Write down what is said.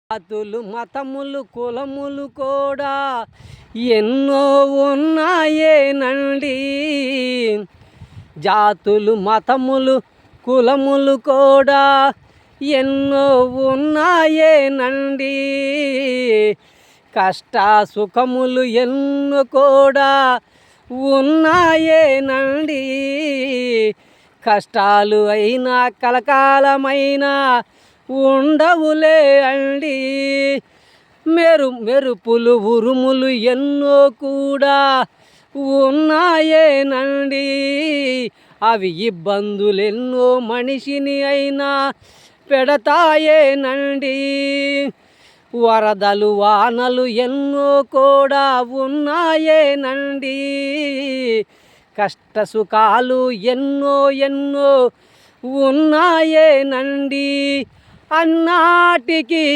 జాతులు మతములు కులములు కూడా ఎన్నో ఉన్నాయేనండి. జాతులు మతములు కులములు కూడా ఎన్నో ఉన్నాయేనండి. కష్ట సుఖములు ఎన్నో కూడా ఉన్నాయేనండి. కష్టాలు అయినా కలకాలమైనా ఉండవులే అండి. మెరుపులు ఉరుములు ఎన్నో కూడా ఉన్నాయేనండి. అవి ఇబ్బందులెన్నో మనిషిని అయినా పెడతాయేనండి. వరదలు వానలు ఎన్నో కూడా ఉన్నాయేనండి. కష్ట సుఖాలు ఎన్నో ఎన్నో ఉన్నాయేనండి. అన్నాటికి